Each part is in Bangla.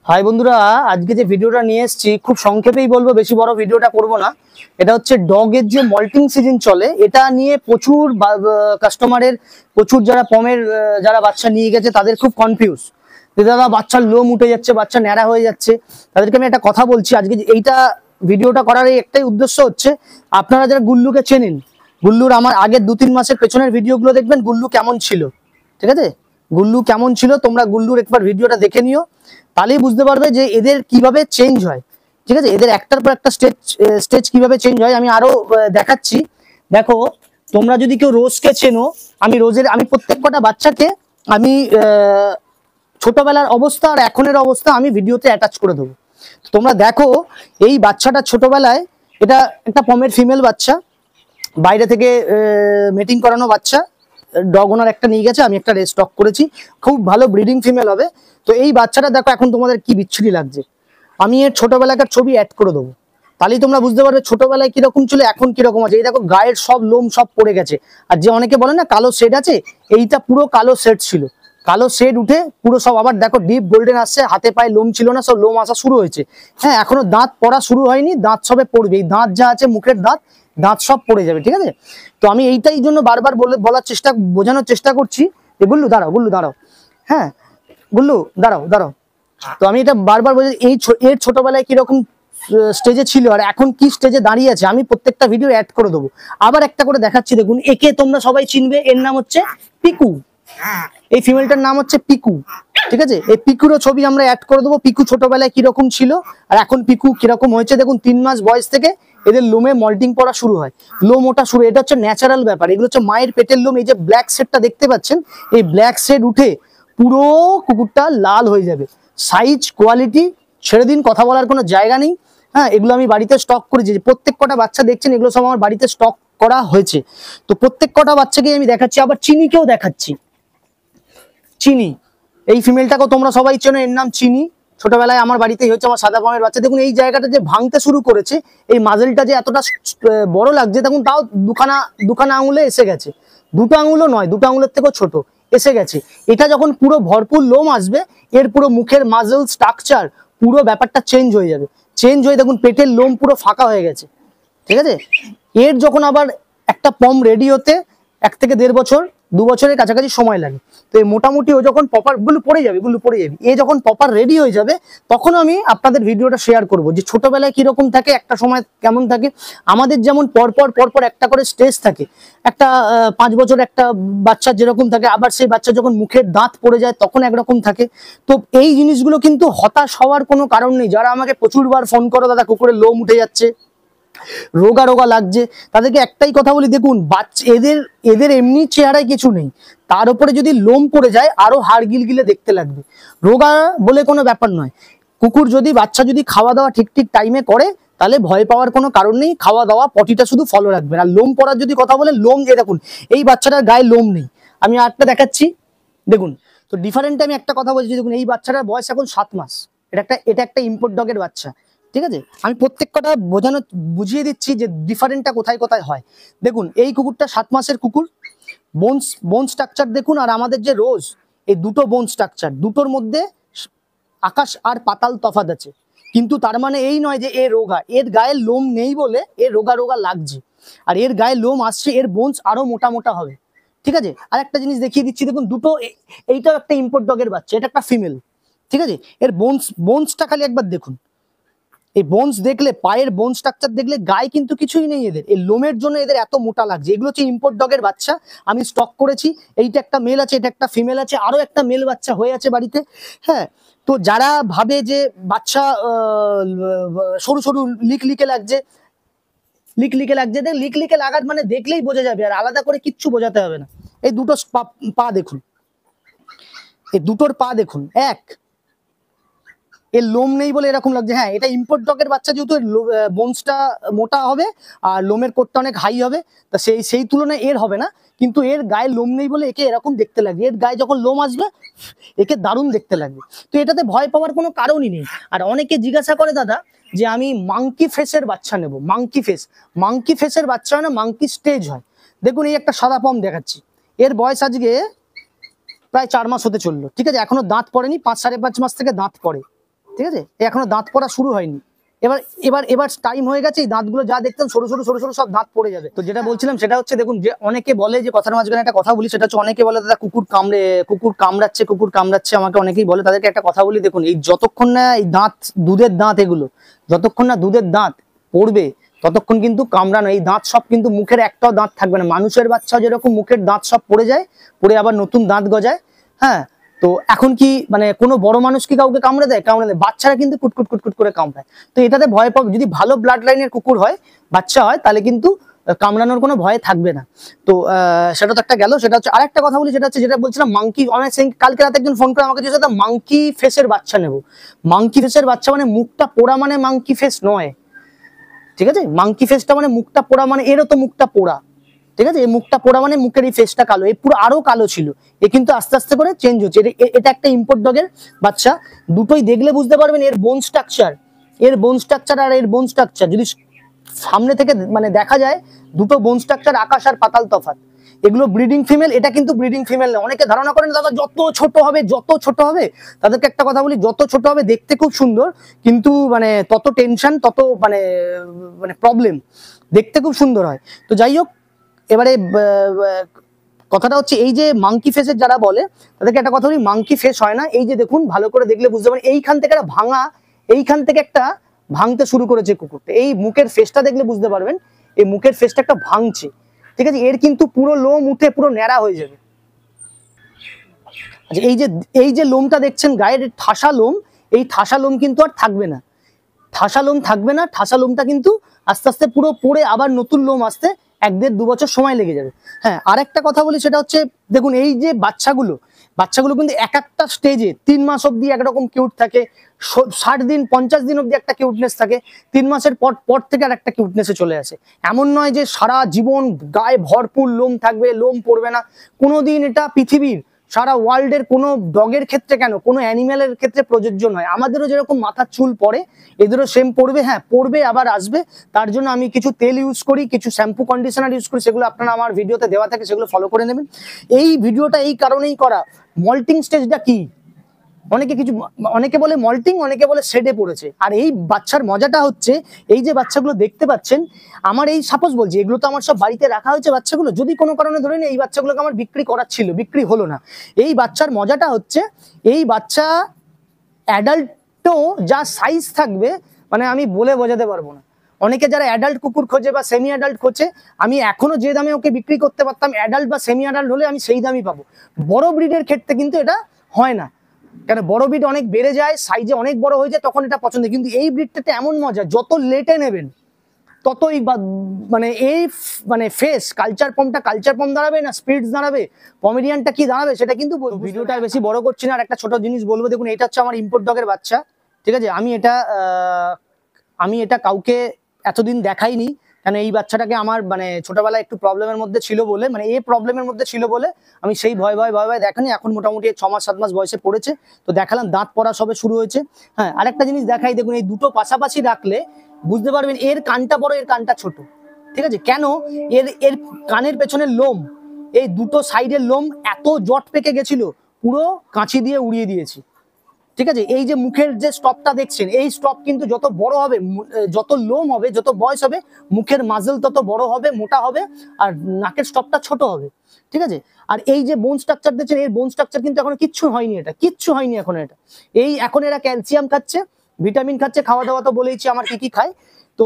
হাই বন্ধুরা, আজকে যে ভিডিওটা নিয়ে এসেছি খুব সংক্ষেপেই বলবো, বেশি বড় ভিডিওটা করব না। এটা হচ্ছে ডগের যে মল্টিং সিজন চলে, এটা নিয়ে প্রচুর কাস্টমারের, প্রচুর যারা পমের যারা বাচ্চা নিয়ে গেছে তাদের খুব কনফিউজ যে দাদা বাচ্চার লোম উঠে যাচ্ছে, বাচ্চা ন্যাড়া হয়ে যাচ্ছে। তাদেরকে আমি একটা কথা বলছি আজকে, এইটা ভিডিওটা করার একটাই উদ্দেশ্য হচ্ছে, আপনারা যারা গুল্লুকে চেনেন, গুল্লুর আমার আগের 2-3 মাসের পেছনের ভিডিওগুলো দেখবেন গুল্লু কেমন ছিল, ঠিক আছে? গুল্লু কেমন ছিল তোমরা গুল্লুর একবার ভিডিওটা দেখে নিও, তাহলেই বুঝতে পারবে যে এদের কিভাবে চেঞ্জ হয়। ঠিক আছে, এদের একটার পর একটা স্টেজ কিভাবে চেঞ্জ হয় আমি আরো দেখাচ্ছি। দেখো, তোমরা যদি কেউ রোজকে চেনো, আমি প্রত্যেক কটা বাচ্চাকে আমি ছোটবেলার অবস্থা আর এখনের অবস্থা আমি ভিডিওতে অ্যাটাচ করে দেবো। তোমরা দেখো, এই বাচ্চাটা ছোটবেলায়, এটা একটা পমের ফিমেল বাচ্চা, বাইরে থেকে মেটিং করানো বাচ্চা, ডগ ওনার একটা নিয়ে গেছে, আমি একটা স্টক করেছি, খুব ভালো ব্রিডিং ফিমেল হবে। তো এই বাচ্চাটা দেখো এখন তোমাদের কি বিচ্ছিরি লাগছে, আমি এর ছোটবেলাকার ছবি অ্যাড করে দেবো, তাহলেই তোমরা বুঝতে পারবে ছোটবেলায় কিরকম ছিল, এখন কিরকম আছে। এই দেখো গায়ের সব লোম সব পড়ে গেছে, আর যে অনেকে বলে না কালো শেড আছে, এইটা পুরো কালো শেড ছিল, কালো শেড উঠে পুরো সব আবার দেখো ডিপ গোল্ডেন আসছে, হাতে পায়ে লোম ছিল না, সব লোম আসা শুরু হয়েছে। হ্যাঁ, এখনো দাঁত পড়া শুরু হয়নি, দাঁত সবে পড়বে, এই দাঁত যা আছে মুখের দাঁত সব পড়ে যাবে, ঠিক আছে? তো আমি এইটাই জন্য বারবার বোঝানোর চেষ্টা করছি যে গুল্লু দাঁড়াও, হ্যাঁ গুল্লু দাঁড়াও। তো আমি এটা বারবার বলি, এর ছোটবেলায় কিরকম স্টেজে ছিল আর এখন কি স্টেজে দাঁড়িয়ে আছে, আমি প্রত্যেকটা ভিডিও অ্যাড করে দেবো। আবার একটা করে দেখাচ্ছি, দেখুন একে তোমরা সবাই চিনবে, এর নাম হচ্ছে পিকু, এই ফিমেলটার নাম হচ্ছে পিকু, ঠিক আছে? এই পিকুরও ছবি আমরা অ্যাড করে দেবো, পিকু ছোটবেলায় কিরকম ছিল আর এখন পিকু কিরকম হয়েছে। দেখুন 3 মাস বয়স থেকে এদের লোমে মল্টিং পড়া শুরু হয়, লোম ওঠা শুরু, এটা হচ্ছে ন্যাচারাল ব্যাপার, এগুলো হচ্ছে মায়ের পেটের লোম। এই যে ব্ল্যাক শেডটা দেখতে পাচ্ছেন, এই ব্ল্যাক শেড উঠে পুরো কুকুরটা লাল হয়ে যাবে। সাইজ কোয়ালিটি ছেড়ে দিন, কথা বলার কোনো জায়গা নেই। হ্যাঁ, এগুলো আমি বাড়িতে স্টক করেছি, প্রত্যেক কটা বাচ্চা দেখছেন এগুলো সব আমার বাড়িতে স্টক করা হয়েছে। তো প্রত্যেক কটা বাচ্চাকে আমি দেখাচ্ছি, আবার চিনিকেও দেখাচ্ছি। চিনি, এই ফিমেলটাকেও তোমরা সবাই চেনো, এর নাম চিনি, ছোটবেলায় আমার বাড়িতেই হচ্ছে, আমার সাদা পমের বাচ্চা। দেখুন এই জায়গাটা যে ভাঙতে শুরু করেছে, এই মাজেলটা যে এতটা বড় লাগছে, দেখুন তাও দুখানা আঙুলে এসে গেছে, দুটো আঙুলও নয়, দুটো আঙুলের থেকেও ছোট এসে গেছে। এটা যখন পুরো ভরপুর লোম আসবে, এর পুরো মুখের মাজেল স্ট্রাকচার পুরো ব্যাপারটা চেঞ্জ হয়ে যাবে, চেঞ্জ হয়ে দেখুন পেটের লোম পুরো ফাঁকা হয়ে গেছে, ঠিক আছে? এর যখন আবার একটা পম রেডি হতে 1 থেকে 1.5 বছর 2 বছরের কাছাকাছি সময় লাগে। তো এই মোটামুটি ও যখন প্রপার গুলো পড়ে যাবে, এ যখন প্রপার রেডি হয়ে যাবে, তখন আমি আপনাদের ভিডিওটা শেয়ার করব যে ছোটবেলায় কিরকম থাকে, একটা সময় কেমন থাকে। আমাদের যেমন পরপর একটা করে স্টেজ থাকে, একটা 5 বছর একটা বাচ্চার যেরকম থাকে, আবার সেই বাচ্চা যখন মুখের দাঁত পড়ে যায় তখন একরকম থাকে। তো এই জিনিসগুলো কিন্তু হতাশ হওয়ার কোনো কারণ নেই। যারা আমাকে প্রচুরবার ফোন করো, দাদা কুকুরের লোম উঠে যাচ্ছে, রোগা লাগছে, তাদেরকে একটাই কথা বলি, দেখুন এদের এমনি চেহারায় কিছু নেই, তার উপরে যদি লোম পড়ে যায় আরো হাড় গিলগিলে দেখতে লাগবে। রোগা বলে কোনো ব্যাপার নয়, কুকুর যদি বাচ্চা যদি খাওয়া দাওয়া ঠিক টাইমে করে তাহলে ভয় পাওয়ার কোনো কারণ নেই, খাওয়া দাওয়া পটিটা শুধু ফলো রাখবেন। আর লোম পড়ার যদি কথা বলে, লোম যে দেখুন এই বাচ্চাটার গায়ে লোম নেই, আমি আরেকটা দেখাচ্ছি দেখুন। তো ডিফারেন্ট আমি একটা কথা বলছি, দেখুন এই বাচ্চাটার বয়স এখন 7 মাস, এটা একটা ইম্পোর্ট ডগের বাচ্চা, ঠিক আছে? আমি প্রত্যেক কটা বুঝিয়ে দিচ্ছি যে ডিফারেন্টটা কোথায় হয়। দেখুন এই কুকুরটা 7 মাসের কুকুর, বোন স্ট্রাকচার দেখুন, আর আমাদের যে রোজ, এই দুটো বোন স্ট্রাকচার, দুটোর মধ্যে আকাশ আর পাতাল তফাৎ আছে। কিন্তু তার মানে এই নয় যে এর রোগা, এর গায়ে লোম নেই বলে এর রোগা লাগছে, আর এর গায়ে লোম আসছে, এর বোনস আরো মোটা হবে, ঠিক আছে? আর একটা জিনিস দেখিয়ে দিচ্ছি, দেখুন এইটাও একটা ইম্পোর্ট ডগের বাচ্চা, এটা একটা ফিমেল, ঠিক আছে? এর বোনসটা খালি একবার দেখুন, এই বোনস দেখলে, পায়ের বোন স্ট্রাকচার দেখলে গায়ে কিন্তু কিছুই নেই এদের, এই লোমের জন্য এদের এত মোটা লাগছে। এগুলো হচ্ছে ইম্পোর্ট ডগের বাচ্চা, আমি স্টক করেছি। এইটা একটা মেল আছে, এটা একটা ফিমেল আছে, আরো একটা মেল বাচ্চা হয়ে আছে বাড়িতে। হ্যাঁ, তো যারা ভাবে যে বাচ্চা সরু লিকলিকে লাগছে, লিকলিকে লাগার মানে দেখলেই বোঝা যাবে, আর আলাদা করে কিচ্ছু বোঝাতে হবে না। এই দুটো পা দেখুন, এই দুটোর পা দেখুন, এর লোম নেই বলে এরকম লাগছে। হ্যাঁ, এটা ইম্পোর্ট ডগের বাচ্চা, যেহেতু বোনসটা মোটা হবে আর লোমের কোটটা অনেক হাই হবে, তা সেই তুলনায় এর হবে না, কিন্তু এর গায়ে লোম নেই বলে একে এরকম দেখতে লাগবে। এর গায়ে যখন লোম আসবে একে দারুণ দেখতে লাগবে। তো এটাতে ভয় পাওয়ার কোনো কারণই নেই। আর অনেকে জিজ্ঞাসা করে দাদা যে আমি মাংকি ফেসের বাচ্চা নেব, মাংকি ফেসের বাচ্চা হয় না, মাংকি স্টেজ হয়। দেখুন এই একটা সাদা পম দেখাচ্ছি, এর বয়স আজকে প্রায় 4 মাস হতে চললো, ঠিক আছে? এখনো দাঁত পড়েনি, 5-5.5 মাস থেকে দাঁত পড়ে, ঠিক আছে, এখনো দাঁত পড়া শুরু হয়নি। এবার এবার এবার টাইম হয়ে গেছে, এই দাঁতগুলো যা দেখতেন সরু সরু সরু সরু সব দাঁত পড়ে যাবে। তো যেটা বলছিলাম সেটা হচ্ছে, দেখুন যে অনেকে বলে, যে কথার মাঝখানে একটা কথা বলি, সেটা হচ্ছে অনেকে বলে দাদা কুকুর কামড়াচ্ছে, আমাকে অনেকেই বলে। তাদেরকে একটা কথা বলি, দেখুন এই যতক্ষণ না এই দাঁত, দুধের দাঁত, এগুলো যতক্ষণ না দুধের দাঁত পড়বে ততক্ষণ কিন্তু কামড়ানো, এই দাঁত সব কিন্তু মুখের একটাও দাঁত থাকবে না। মানুষের বাচ্চাও যেরকম মুখের দাঁত সব পড়ে যায়, পড়ে আবার নতুন দাঁত গজায়। হ্যাঁ, তো এখন কি মানে কোনো বড় মানুষ কি কাউকে কামড়ে দেয়? কামড়ে দেয়, বাচ্চারা কিন্তু কুটকুট কুটকুট করে কামড়ায়। তো এটাতে ভয় পাবে, যদি ভালো ব্লাড লাইনের কুকুর হয়, বাচ্চা হয়, তাহলে কিন্তু কামড়ানোর কোনো ভয় থাকবে না। তো সেটা তো একটা গেল। সেটা হচ্ছে আরেকটা কথা বলি, সেটা হচ্ছে যেটা বলছিলাম মাংকি, অনেক কালকে রাতে একজন ফোন করে আমাকে জিজ্ঞাসা, মাংকি ফেসের বাচ্চা নেবো। মাংকি ফেসের বাচ্চা মানে মুখটা পোড়া মানে মাংকি ফেস নয়, ঠিক আছে? মাংকি ফেসটা মানে মুখটা পোড়া, মানে এরও তো মুখটা পোড়া, ঠিক আছে? এই মুখটা পোড়া মানে মুখের এই ফেসটা কালো, এই পুরো আরো কালো ছিল, এ কিন্তু আস্তে আস্তে করে চেঞ্জ হচ্ছে। এটা একটা ইম্পোর্ট ডগের বাচ্চা। দুটোই দেখলে বুঝতে পারবেন এর বোন স্ট্রাকচার, আর এর বোন স্ট্রাকচার যদি সামনে থেকে মানে দেখা যায়, দুটো বোন স্ট্রাকচার আকাশ আর পাতাল তফাৎ। এগুলো ব্রিডিং ফিমেল, এটা কিন্তু ব্রিডিং ফিমেল না। অনেকে ধারণা করেন দাদা যত ছোট হবে, তাদেরকে একটা কথা বলি, যত ছোট হবে দেখতে খুব সুন্দর, কিন্তু মানে তত টেনশন, তত মানে প্রবলেম। দেখতে খুব সুন্দর হয়। তো যাই হোক, এবারে কথাটা হচ্ছে, এই যে মাংকি ফেসের যারা বলে, তাদেরকে একটা কথা বলি, মাংকি ফেস হয় না। এই যে দেখুন, ভালো করে দেখলে বুঝতে পারেন, এইখান থেকে একটা ভাঙা, এইখান থেকে একটা ভাঙতে শুরু করেছে কুকুরটা। এই মুখের ফেসটা দেখলে বুঝতে পারবেন, এই মুখের ফেসটা একটা ভাঙছে, ঠিক আছে? এর কিন্তু পুরো লোম উঠে পুরো ন্যাড়া হয়ে যাবে। আচ্ছা, এই যে লোমটা দেখছেন গায়ের ঠাসা লোম, এই ঠাসা লোম কিন্তু আর থাকবে না, ঠাসা লোমটা কিন্তু আস্তে আস্তে পুরো পড়ে আবার নতুন লোম আসতে 1-1.5-2 বছর সময় লেগে যাবে। হ্যাঁ, আরেকটা কথা বলি, সেটা হচ্ছে দেখুন এই যে বাচ্চাগুলো কিন্তু এক একটা স্টেজে 3 মাস অব্দি একরকম কিউট থাকে, 60 দিন 50 দিন অব্দি একটা কিউটনেস থাকে, 3 মাসের পর থেকে আর একটা কিউটনেসে চলে আসে। এমন নয় যে সারা জীবন গায়ে ভরপুর লোম থাকবে, লোম পড়বে না কোনোদিন। এটা পৃথিবীর সারা ওয়ার্ল্ডের কোনো ডগের ক্ষেত্রে কেন, কোনো অ্যানিম্যালের ক্ষেত্রে প্রযোজ্য নয়। আমাদেরও যেরকম মাথার চুল পড়ে, এদেরও সেম পড়বে। হ্যাঁ, পড়বে আবার আসবে, তার জন্য আমি কিছু তেল ইউজ করি, কিছু শ্যাম্পু কন্ডিশনার ইউজ করি, সেগুলো আপনারা আমার ভিডিওতে দেওয়া থাকে, সেগুলো ফলো করে নেবেন। এই ভিডিওটা এই কারণেই করা, মল্টিং স্টেজটা কি, অনেকে বলে মল্টিং, অনেকে বলে শেডে পড়েছে। আর এই বাচ্চার মজাটা হচ্ছে, এই যে বাচ্চাগুলো দেখতে পাচ্ছেন, আমার এই সাপোজ বলছি, এগুলো তো আমার সব বাড়িতে রাখা হয়েছে বাচ্চাগুলো। যদি কোনো কারণে ধরে নিই এই বাচ্চাগুলোকে আমার বিক্রি করার ছিল, বিক্রি হলো না, এই বাচ্চার মজাটা হচ্ছে, এই বাচ্চা অ্যাডাল্টও যা সাইজ থাকবে, মানে আমি বলে বোঝাতে পারবো না। অনেকে যারা অ্যাডাল্ট কুকুর খোঁজে বা সেমি অ্যাডাল্ট খোঁজে, আমি এখনো যে দামে ওকে বিক্রি করতে পারতাম, অ্যাডাল্ট বা সেমি অ্যাডাল্ট হলে আমি সেই দামই পাবো। বড় ব্রিডের ক্ষেত্রে কিন্তু এটা হয় না, কেন বড় ব্রিড অনেক বেড়ে যায়, সাইজে অনেক বড় হয়ে যায়, তখন এটা পছন্দ। কিন্তু এই ব্রিডটাতে এমন মজা, যত লেটে নেবেন ততই মানে এই মানে ফেস কালচার পম দাঁড়াবে না স্পিরিটস দাঁড়াবে, পমেরিয়ানটা কি দাঁড়াবে, সেটা কিন্তু ভিডিওটা আর বেশি বড় করছি না। আর একটা ছোট জিনিস বলবো, দেখুন এটা হচ্ছে আমার ইম্পোর্ট ডগের বাচ্চা, ঠিক আছে? আমি এটা কাউকে এতদিন দেখাইনি, কেন এই বাচ্চাটাকে আমার মানে ছোটবেলায় একটু প্রবলেমের মধ্যে ছিল বলে, মানে এই প্রবলেমের মধ্যে ছিল বলে আমি সেই ভয় দেখানি। এখন মোটামুটি 6 মাস 7 মাস বয়সে পড়েছে, তো দেখালাম, দাঁত পড়া সবে শুরু হয়েছে। হ্যাঁ, আরেকটা জিনিস দেখাই, দেখুন এই দুটো পাশাপাশি রাখলে বুঝতে পারবেন, এর কানটা বড়, এর কানটা ছোট, ঠিক আছে? কেন? এর কানের পেছনের লোম, এই দুটো সাইডের লোম এত জট পেকে গেছিল, পুরো কাঁচি দিয়ে উড়িয়ে দিয়েছি, ঠিক আছে? এই যে মুখের যে স্টপটা দেখছেন, এই স্টপ কিন্তু যত বড় হবে, যত লোম হবে, যত বয়স হবে, মুখের মাজল তত বড় হবে, মোটা হবে, আর নাকের স্টপটা ছোট হবে, ঠিক আছে? আর এই যে বোন স্ট্রাকচার দেখছেন, এই বোন স্ট্রাকচার কিন্তু এখনো কিচ্ছু হয়নি, কিচ্ছু হয়নি এখন। এখন এরা ক্যালসিয়াম খাচ্ছে, ভিটামিন খাচ্ছে, খাওয়া দাওয়া তো বলেইছি আমার কি কি খায়। তো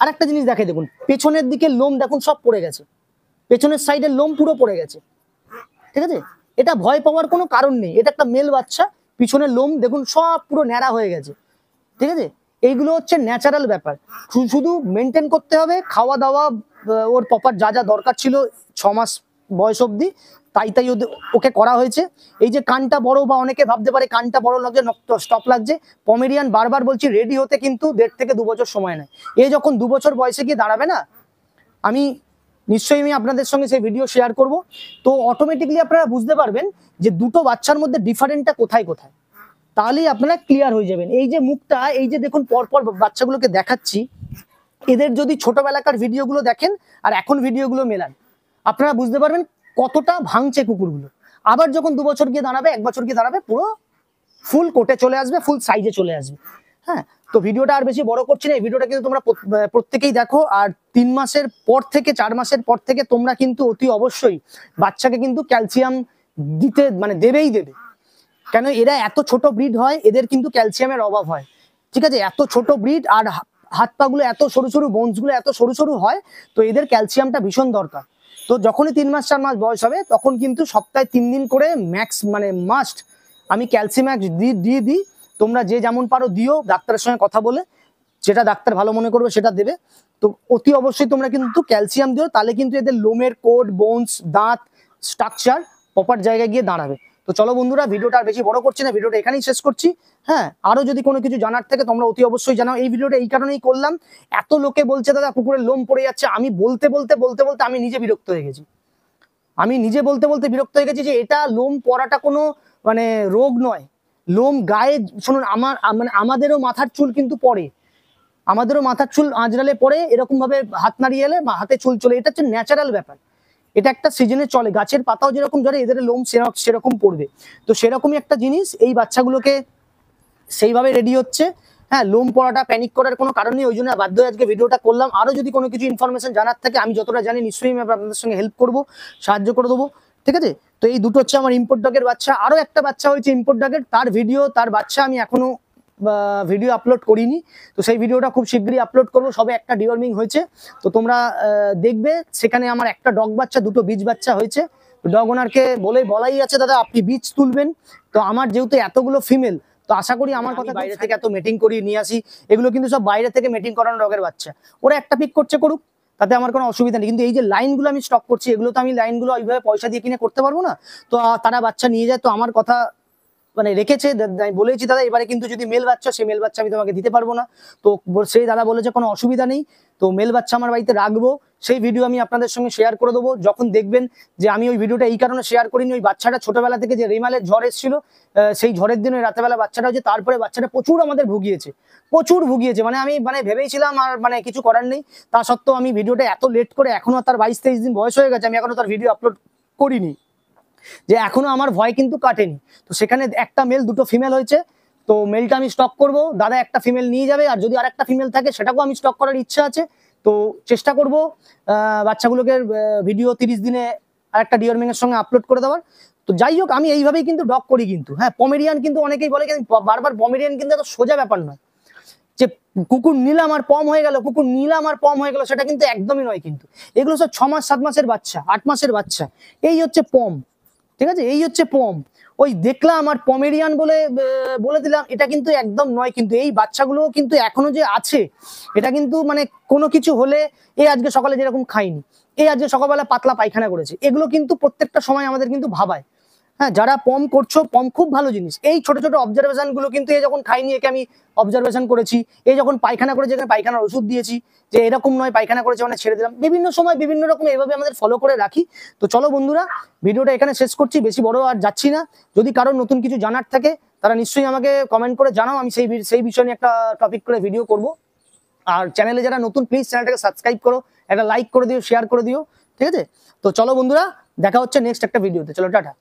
আরেকটা জিনিস দেখাই, দেখুন পেছনের দিকে লোম দেখুন সব পড়ে গেছে, পেছনের সাইডের লোম পুরো পড়ে গেছে, ঠিক আছে? এটা ভয় পাওয়ার কোনো কারণ নেই, এটা একটা মেল বাচ্চা, পিছনের লোম দেখুন সব পুরো ন্যাড়া হয়ে গেছে, ঠিক আছে? এইগুলো হচ্ছে ন্যাচারাল ব্যাপার, শুধু মেনটেন করতে হবে খাওয়া দাওয়া, ওর প্রপার যা যা দরকার ছিল 6 মাস বয়স অবধি, তাই ওকে করা হয়েছে। এই যে কানটা বড়, বা অনেকে ভাবতে পারে কানটা বড় লাগছে, স্টপ লাগছে, পমেরিয়ান বারবার বলছি রেডি হতে কিন্তু 1.5 থেকে 2 বছর সময় নেয়। এ যখন 2 বছর বয়সে গিয়ে দাঁড়াবে না, নিশ্চয়ই আমি আপনাদের সঙ্গে সেই ভিডিও শেয়ার করব, তো অটোমেটিকলি আপনারা বুঝতে পারবেন যে দুটো বাচ্চার মধ্যে ডিফারেন্টটা কোথায়, তাহলেই আপনারা ক্লিয়ার হয়ে যাবেন। এই যে মুখটা, এই যে দেখুন পরপর বাচ্চাগুলোকে দেখাচ্ছি, এদের যদি ছোটবেলাকার ভিডিওগুলো দেখেন আর এখন ভিডিওগুলো মেলান, আপনারা বুঝতে পারবেন কতটা ভাঙছে কুকুরগুলো। আবার যখন 2 বছর গিয়ে দাঁড়াবে, 1 বছর গিয়ে দাঁড়াবে, পুরো ফুল কোটে চলে আসবে, ফুল সাইজে চলে আসবে। হ্যাঁ, তো ভিডিওটা আর বেশি বড় করছি না, এই ভিডিওটা কিন্তু তোমরা প্রত্যেকেই দেখো। আর 3 মাসের পর থেকে 4 মাসের পর থেকে তোমরা কিন্তু অতি অবশ্যই বাচ্চাকে কিন্তু ক্যালসিয়াম দিতে মানে দেবেই দেবে। কেন, এরা এত ছোট ব্রিড হয়, এদের কিন্তু ক্যালসিয়ামের অভাব হয়, ঠিক আছে? এত ছোট ব্রিড আর হাত পা গুলো এত সরু সরু, বোনস গুলো এত সরু সরু হয়, তো এদের ক্যালসিয়ামটা ভীষণ দরকার। তো যখনই 3 মাস 4 মাস বয়স হবে তখন কিন্তু সপ্তাহে 3 দিন করে ম্যাক্স মানে মাস্ট আমি ক্যালসিম্যাক্স দিয়ে দিই। তোমরা যে যেমন পারো দিও, ডাক্তারের সঙ্গে কথা বলে যেটা ডাক্তার ভালো মনে করবে সেটা দেবে। তো অতি অবশ্যই তোমরা কিন্তু ক্যালসিয়াম দিও, তাহলে কিন্তু এদের লোমের কোট, বোনস, দাঁত, স্ট্রাকচার প্রপার জায়গায় গিয়ে দাঁড়াবে। তো চলো বন্ধুরা, ভিডিওটা আর বেশি বড় করছি না, ভিডিওটা এখানেই শেষ করছি। হ্যাঁ, আরো যদি কোনো কিছু জানার থাকে তোমরা অতি অবশ্যই জানাও। এই ভিডিওটা এই কারণেই করলাম, এত লোকে বলছে দাদা কুকুরের লোম পড়ে যাচ্ছে, আমি বলতে বলতে বলতে বলতে আমি নিজে বিরক্ত হয়ে গেছি। আমি নিজে বলতে বলতে বিরক্ত হয়ে গেছি যে এটা লোম পড়াটা কোনো মানে রোগ নয়। লোম গায়ে, শুনুন, আমার মানে আমাদেরও মাথার চুল কিন্তু পড়ে, আমাদেরও মাথার চুল আঁচড়ালে পড়ে, এরকম ভাবে হাত নাড়িয়ে এলে হাতে চুল চলে, এটা হচ্ছে ন্যাচারাল ব্যাপার। এটা একটা সিজনে চলে, গাছের পাতাও যেরকম ঝরে এদের লোম সেরকম পড়বে। তো সেরকমই একটা জিনিস, এই বাচ্চাগুলোকে সেইভাবে রেডি হচ্ছে। হ্যাঁ, লোম পড়াটা প্যানিক করার কোনো কারণ নেই, ওই জন্য বাধ্য হয়ে আজকে ভিডিওটা করলাম। আরো যদি কোনো কিছু ইনফরমেশন জানার থাকে, আমি যতটা জানি নিশ্চয়ই আমি আপনাদের সঙ্গে হেল্প করবো, সাহায্য করে দেবো, ঠিক আছে? তো এই দুটো হচ্ছে আমার ইম্পোর্ট ডগের বাচ্চা। আরো একটা বাচ্চা হয়েছে ইম্পোর্ট ডগের, তার ভিডিও, তার বাচ্চা আমি এখনো ভিডিও আপলোড করিনি। তো সেই ভিডিওটা খুব শীঘ্রই আপলোড করবো। সবে একটা ডিওয়ার্মিং হয়েছে, তো তোমরা দেখবে। সেখানে আমার একটা ডগ বাচ্চা, দুটো বীজ বাচ্চা হয়েছে। ডগ ওনারকে বলাই আছে, দাদা আপনি বীজ তুলবেন। তো আমার যেহেতু এতগুলো ফিমেল, তো আশা করি আমার কথা বাইরে থেকে এত মেটিং করিয়ে নিয়ে আসি, এগুলো কিন্তু সব বাইরে থেকে মেটিং করানো ডগের বাচ্চা। ওরা একটা পিক করছে করুক, তাতে আমার কোনো অসুবিধা নেই। কিন্তু এই যে লাইনগুলো আমি স্টক করছি, এগুলো তো আমি লাইনগুলো ওইভাবে পয়সা দিয়ে কিনে করতে পারবো না। তো তারা বাচ্চা নিয়ে যায়, তো আমার কথা মানে রেখেছে, বলেছি দাদা এবারে কিন্তু যদি মেল বাচ্চা, সেই মেল বাচ্চা আমি তোমাকে দিতে পারবো না। তো সেই দাদা বলেছে কোনো অসুবিধা নেই, তো মেল বাচ্চা আমার বাড়িতে রাখবো। সেই ভিডিও আমি আপনাদের সঙ্গে শেয়ার করে দেবো। যখন দেখবেন যে আমি ওই ভিডিওটা এই কারণে শেয়ার করিনি, ওই বাচ্চাটা ছোটবেলা থেকে যে রেমালের ঝড় এসেছিল, সেই ঝড়ের দিন ওই রাতেবেলা বাচ্চাটা হচ্ছে, তারপরে বাচ্চাটা প্রচুর আমাদের প্রচুর ভুগিয়েছে। মানে আমি ভেবেছিলাম আর কিছু করার নেই, তা সত্ত্বেও আমি ভিডিওটা এত লেট করে, এখনো তার 22-23 দিন বয়স হয়ে গেছে, আমি এখনো তার ভিডিও আপলোড করিনি, যে এখনো আমার ভয় কিন্তু কাটেনি। তো সেখানে একটা মেল, দুটো ফিমেল হয়েছে। তো মেলটা আমি স্টক করব, দাদা একটা ফিমেল নিয়ে যাবে, আর যদি আরেকটা ফিমেল থাকে সেটাকেও আমি স্টক করার ইচ্ছা আছে। তো চেষ্টা করব বাচ্চাগুলোকে ভিডিও 30 দিনে আরেকটা ডিওর্মিং এর সঙ্গে আপলোড করে দেওয়ার। তো যাই হোক, আমি এইভাবেই কিন্তু ডগ করি কিন্তু। হ্যাঁ, পমেরিয়ান কিন্তু অনেকেই বলে, বারবার পমেরিয়ান কিন্তু এত সোজা ব্যাপার নয় যে কুকুর নিলাম আর পম হয়ে গেল, কুকুর নিলাম আর পম হয়ে গেল, সেটা কিন্তু একদমই নয়। কিন্তু এগুলো সব 6 মাস 7 মাসের বাচ্চা, 8 মাসের বাচ্চা, এই হচ্ছে পম, ঠিক আছে? এই হচ্ছে পম। ওই দেখলাম আর পমেরিয়ান বলে দিলাম, এটা কিন্তু একদম নয়। কিন্তু এই বাচ্চাগুলো কিন্তু এখনো যে আছে, এটা কিন্তু মানে কোনো কিছু হলে, আজকে সকালে যেরকম খাইনি, আজকে সকালবেলা পাতলা পায়খানা করেছে, এগুলো কিন্তু প্রত্যেকটা সময় আমাদের কিন্তু ভাবায়। হ্যাঁ, যারা পম করছো, পম খুব ভালো জিনিস। এই ছোট ছোট অবজারভেশন গুলো কিন্তু, যখন খাইনি একে আমি অবজারভেশন করেছি, যখন পায়খানা করেছে এখানে পায়খানার ওষুধ দিয়েছি, যে এরকম নয় পায়খানা করেছে মানে ছেড়ে দিলাম। বিভিন্ন সময় বিভিন্ন রকম এইভাবে আমাদের ফলো করে রাখি। তো চলো বন্ধুরা, ভিডিওটা এখানে শেষ করছি, বেশি বড় আর যাচ্ছি না। যদি কারোর নতুন কিছু জানার থাকে তারা নিশ্চয়ই আমাকে কমেন্ট করে জানাও, আমি সেই বিষয় নিয়ে একটা টপিক করে ভিডিও করব। আর চ্যানেলে যারা নতুন, প্লিজ চ্যানেলটাকে সাবস্ক্রাইব করো, একটা লাইক করে দিও, শেয়ার করে দিও, ঠিক আছে? তো চলো বন্ধুরা, দেখা হচ্ছে নেক্সট একটা ভিডিওতে। চলো, টাটা।